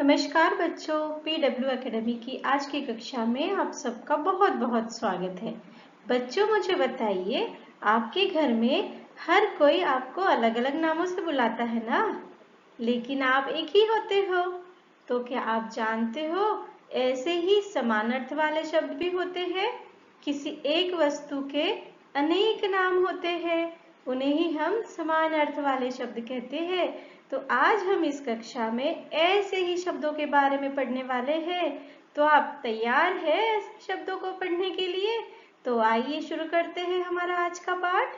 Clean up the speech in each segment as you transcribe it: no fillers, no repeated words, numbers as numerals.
नमस्कार बच्चों, PW academy की आज की कक्षा में आप सबका बहुत बहुत स्वागत है। बच्चों मुझे बताइए, आपके घर में हर कोई आपको अलग अलग नामों से बुलाता है ना, लेकिन आप एक ही होते हो। तो क्या आप जानते हो ऐसे ही समान अर्थ वाले शब्द भी होते हैं। किसी एक वस्तु के अनेक नाम होते हैं, उन्हें ही हम समान अर्थ वाले शब्द कहते हैं। तो आज हम इस कक्षा में ऐसे ही शब्दों के बारे में पढ़ने वाले हैं। तो आप तैयार हैं ऐसे शब्दों को पढ़ने के लिए? तो आइए शुरू करते हैं हमारा आज का पाठ।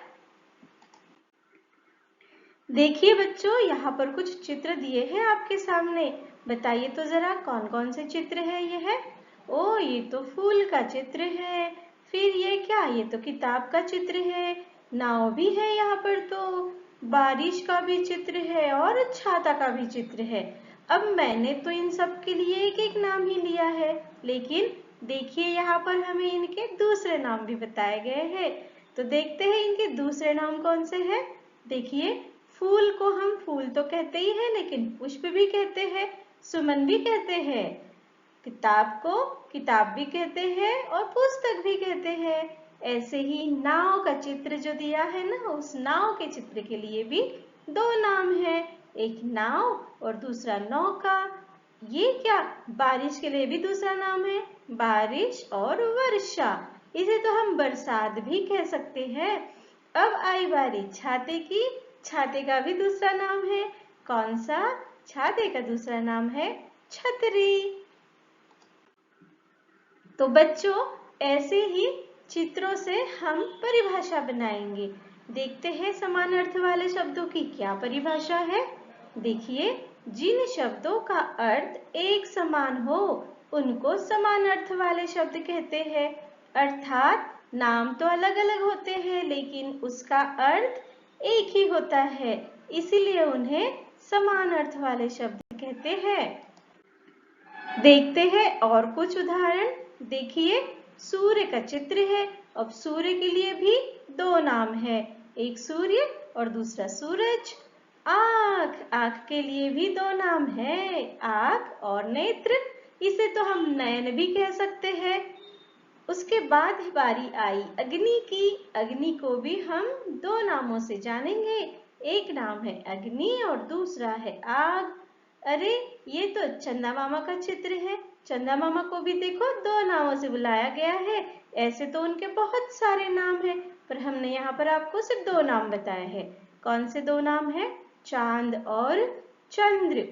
देखिए बच्चों, यहाँ पर कुछ चित्र दिए हैं आपके सामने। बताइए तो जरा कौन कौन से चित्र है यह? ओ, ये तो फूल का चित्र है। फिर ये क्या? ये तो किताब का चित्र है। नाव भी है यहाँ पर, तो बारिश का भी चित्र है और छाता का भी चित्र है। अब मैंने तो इन सब के लिए एक एक नाम ही लिया है, लेकिन देखिए यहाँ पर हमें इनके दूसरे नाम भी बताए गए हैं। तो देखते हैं इनके दूसरे नाम कौन से हैं। देखिए, फूल को हम फूल तो कहते ही हैं, लेकिन पुष्प भी कहते हैं, सुमन भी कहते हैं। किताब को किताब भी कहते हैं और पुस्तक भी कहते हैं। ऐसे ही नाव का चित्र जो दिया है ना, उस नाव के चित्र के लिए भी दो नाम है, एक नाव और दूसरा नौका। ये क्या? बारिश के लिए भी दूसरा नाम है, बारिश और वर्षा। इसे तो हम बरसात भी कह सकते हैं। अब आई बारी छाते की। छाते का भी दूसरा नाम है। कौन सा? छाते का दूसरा नाम है छतरी। तो बच्चों, ऐसे ही चित्रों से हम परिभाषा बनाएंगे। देखते हैं समान अर्थ वाले शब्दों की क्या परिभाषा है। देखिए, जिन शब्दों का अर्थ एक समान हो उनको समान अर्थ वाले शब्द कहते हैं। अर्थात नाम तो अलग अलग होते हैं, लेकिन उसका अर्थ एक ही होता है, इसीलिए उन्हें समान अर्थ वाले शब्द कहते हैं। देखते हैं और कुछ उदाहरण। देखिए, सूर्य का चित्र है। अब सूर्य के लिए भी दो नाम है, एक सूर्य और दूसरा सूरज। आँख, आँख के लिए भी दो नाम है, आँख और नेत्र। इसे तो हम नयन भी कह सकते हैं। उसके बाद बारी आई अग्नि की। अग्नि को भी हम दो नामों से जानेंगे, एक नाम है अग्नि और दूसरा है आग। अरे, ये तो चंदा मामा का चित्र है। चंदा मामा को भी देखो दो नामों से बुलाया गया है। ऐसे तो उनके बहुत सारे नाम हैं, पर हमने यहाँ पर आपको सिर्फ दो नाम बताए हैं। कौन से दो नाम है? चांद और चंद्र।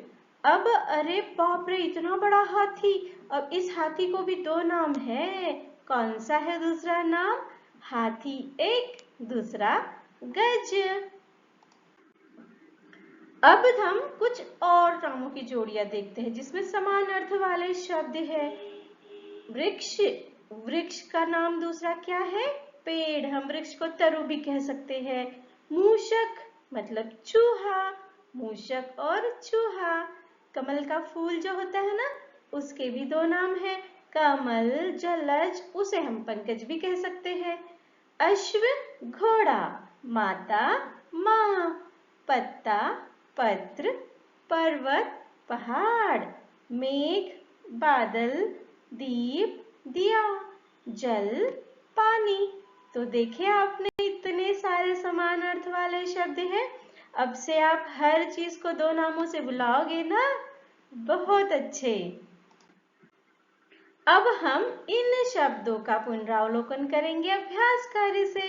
अब अरे बाप रे, इतना बड़ा हाथी! अब इस हाथी को भी दो नाम है। कौन सा है दूसरा नाम? हाथी एक, दूसरा गज। अब हम कुछ और नामों की जोड़ियां देखते हैं जिसमें समान अर्थ वाले शब्द है। वृक्ष, वृक्ष का नाम दूसरा क्या है? पेड़। हम वृक्ष को तरु भी कह सकते हैं। मूषक मतलब चूहा, मूषक और चूहा। कमल का फूल जो होता है ना, उसके भी दो नाम है, कमल, जलज, उसे हम पंकज भी कह सकते हैं। अश्व, घोड़ा, माता, माँ, पत्ता, पत्र, पर्वत, पहाड़, मेघ, बादल, दीप, दिया, जल, पानी। तो देखिए, आपने इतने सारे समान अर्थ वाले शब्द हैं। अब से आप हर चीज को दो नामों से बुलाओगे ना? बहुत अच्छे। अब हम इन शब्दों का पुनरावलोकन करेंगे अभ्यास कार्य से।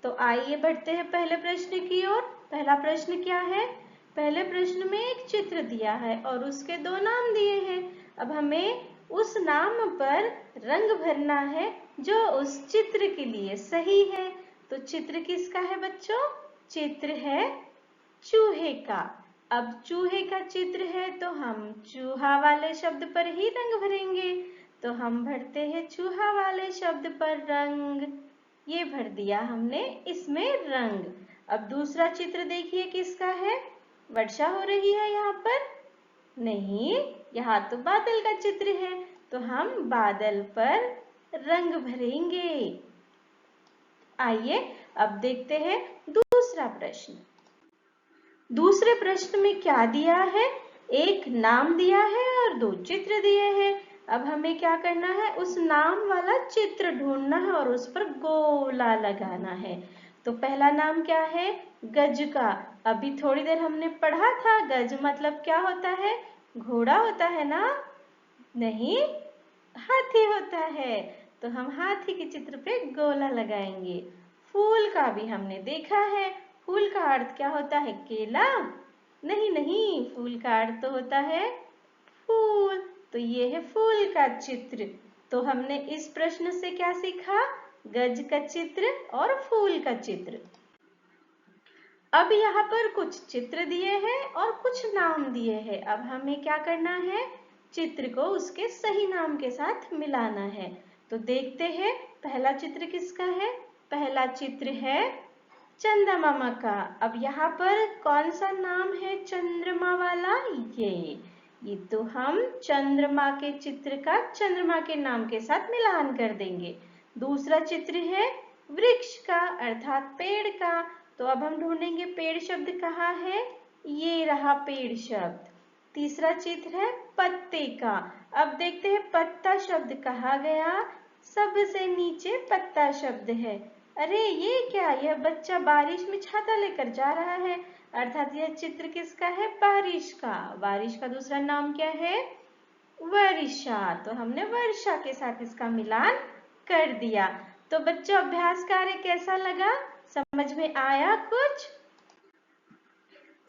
तो आइए बढ़ते हैं पहले प्रश्न की ओर। पहला प्रश्न क्या है? पहले प्रश्न में एक चित्र दिया है और उसके दो नाम दिए हैं। अब हमें उस नाम पर रंग भरना है जो उस चित्र के लिए सही है। तो चित्र किसका है बच्चों? चित्र है चूहे का। अब चूहे का चित्र है तो हम चूहा वाले शब्द पर ही रंग भरेंगे। तो हम भरते हैं चूहा वाले शब्द पर रंग। ये भर दिया हमने इसमें रंग। अब दूसरा चित्र देखिए किसका है? वर्षा हो रही है यहाँ पर? नहीं, यहाँ तो बादल का चित्र है, तो हम बादल पर रंग भरेंगे। आइए अब देखते हैं दूसरा प्रश्न। दूसरे प्रश्न में क्या दिया है? एक नाम दिया है और 2 चित्र दिए हैं। अब हमें क्या करना है, उस नाम वाला चित्र ढूंढना है और उस पर गोला लगाना है। तो पहला नाम क्या है, गज का। अभी थोड़ी देर हमने पढ़ा था, गज मतलब क्या होता है, घोड़ा होता है ना? नहीं, हाथी होता है। तो हम हाथी के चित्र पे गोला लगाएंगे। फूल का भी हमने देखा है, फूल का अर्थ क्या होता है, केला? नहीं नहीं, फूल का अर्थ तो होता है फूल। तो ये है फूल का चित्र। तो हमने इस प्रश्न से क्या सीखा, गज का चित्र और फूल का चित्र। अब यहाँ पर कुछ चित्र दिए हैं और कुछ नाम दिए हैं। अब हमें क्या करना है, चित्र को उसके सही नाम के साथ मिलाना है। तो देखते हैं पहला चित्र किसका है। पहला चित्र है चंद्रमा का। अब यहाँ पर कौन सा नाम है चंद्रमा वाला, ये तो हम चंद्रमा के चित्र का चंद्रमा के नाम के साथ मिलान कर देंगे। दूसरा चित्र है वृक्ष का अर्थात पेड़ का। तो अब हम ढूंढेंगे पेड़ शब्द कहाँ है, ये रहा पेड़ शब्द। तीसरा चित्र है पत्ते का। अब देखते हैं पत्ता शब्द कहाँ गया, सबसे नीचे पत्ता शब्द है। अरे ये क्या, यह बच्चा बारिश में छाता लेकर जा रहा है, अर्थात यह चित्र किसका है, बारिश का। बारिश का दूसरा नाम क्या है, वर्षा। तो हमने वर्षा के साथ इसका मिलान कर दिया। तो बच्चों अभ्यास कार्य कैसा लगा, समझ में आया कुछ?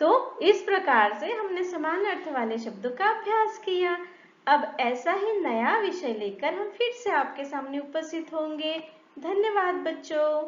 तो इस प्रकार से हमने समान अर्थ वाले शब्दों का अभ्यास किया। अब ऐसा ही नया विषय लेकर हम फिर से आपके सामने उपस्थित होंगे। धन्यवाद बच्चों।